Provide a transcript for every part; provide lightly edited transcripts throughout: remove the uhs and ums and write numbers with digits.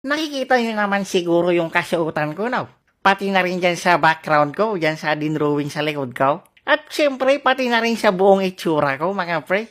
Nakikita niyo naman siguro yung kasuotan ko, no? Pati na rin dyan sa background ko, dyan sa dinrawing sa likod ko. At siyempre, pati na rin sa buong itsura ko, mga pre.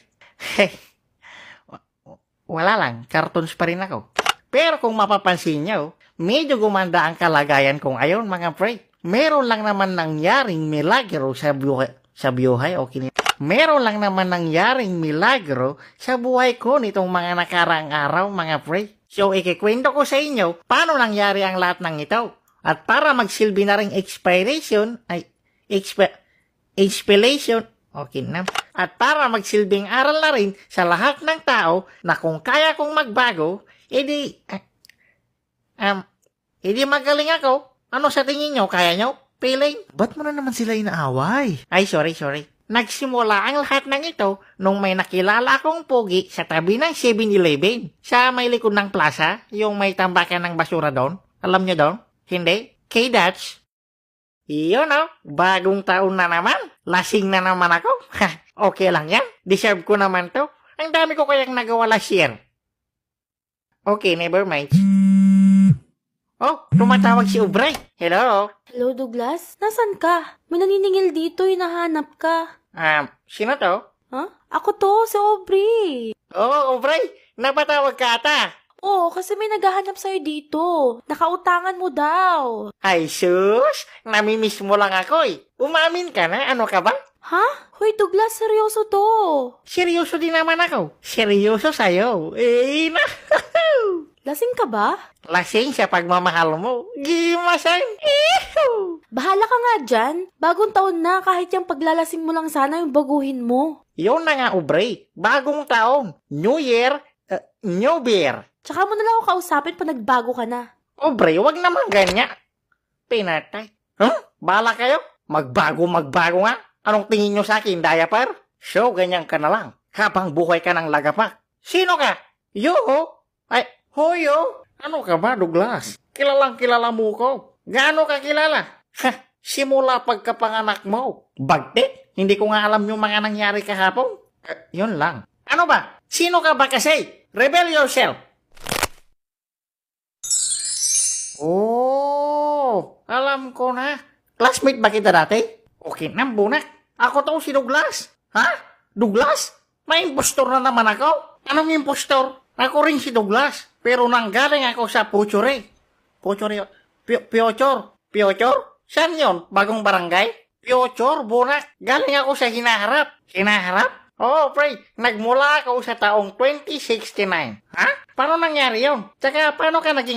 Wala lang, cartoons pa rin ako. Pero kung mapapansin nyo, medyo gumanda ang kalagayan ko ngayon, mga pre. Meron lang naman nangyaring milagro sa buhay, okay? Meron lang naman nangyaring milagro sa buhay ko nitong mga nakaraang araw, mga pre. So, ikikwento ko sa inyo paano nangyari ang lahat ng ito. At para magsilbi na rin inspiration, okay na. At para magsilbing aral na rin sa lahat ng tao na kung kaya kong magbago, edi magaling ako. Ano sa tingin nyo? Kaya nyo? Feeling? Ba't mo na naman sila inaaway? Ay, sorry. Nagsimula ang lahat ng ito nung may nakilala akong pogi sa tabi ng 7-Eleven. Sa may likod ng plaza, yung may tambakan ng basura doon. Alam nyo doon? Hindi? K-Dutch. Iyon bagong taon na naman. Lasing na naman ako. Okay lang yan. Deserve ko naman to. Ang dami ko kayang nagawa last year. Okay, never mind. Oh, tumatawag si Ubray. Hello? Hello, Douglas? Nasaan ka? May naniningil dito, hinahanap ka. Sino to? Huh? Ako to, si Aubrey. Oh, Ubray. Napatawag ka ata. Oo, kasi may naghahanap sa'yo dito. Nakautangan mo daw. Ay, sus. Namimiss mo lang ako eh. Umamin ka na. Ano ka ba? Ha? Hoy, Douglas, seryoso to. Seryoso din naman ako. Seryoso sa'yo. Lasing ka ba? Lasing sa pagmamahal mo. Gimasan. Bahala ka nga dyan. Bagong taon na, kahit yung paglalasing mo lang sana yung baguhin mo. Yun na nga, Ubray. Bagong taon. New Year, New Beer. Tsaka mo na lang ako kausapin pag nagbago ka na. Ubray, wag naman ganyan. Pinatay. Bahala kayo. Magbago nga. Anong tingin nyo sa akin, diaper? So, ganyan ka na lang. Habang buhay ka ng lagapak. Sino ka? Yo? Ay, hoyo? Ano ka ba, Douglas? Kilala mo ko. Gaano ka kilala? Simula pagkapanganak mo. Bagte? Hindi ko nga alam yung mga nangyari kahapon. Yun lang. Ano ba? Sino ka ba kasi? Rebel yourself. Oh, alam ko na. Classmate ba kita dati? Okay na, bunak. Ako to si Douglas. Ha? Douglas? May impostor na naman ako. Anong impostor? Ako rin si Douglas. Pero nanggaling ako sa Puchore. Piochor? Saan yun? Bagong barangay? Piochor, bunak. Galing ako sa Hinaharap. Hinaharap? Oo, pre. Nagmula ako sa taong 2069. Ha? Paano nangyari yun? Tsaka paano ka naging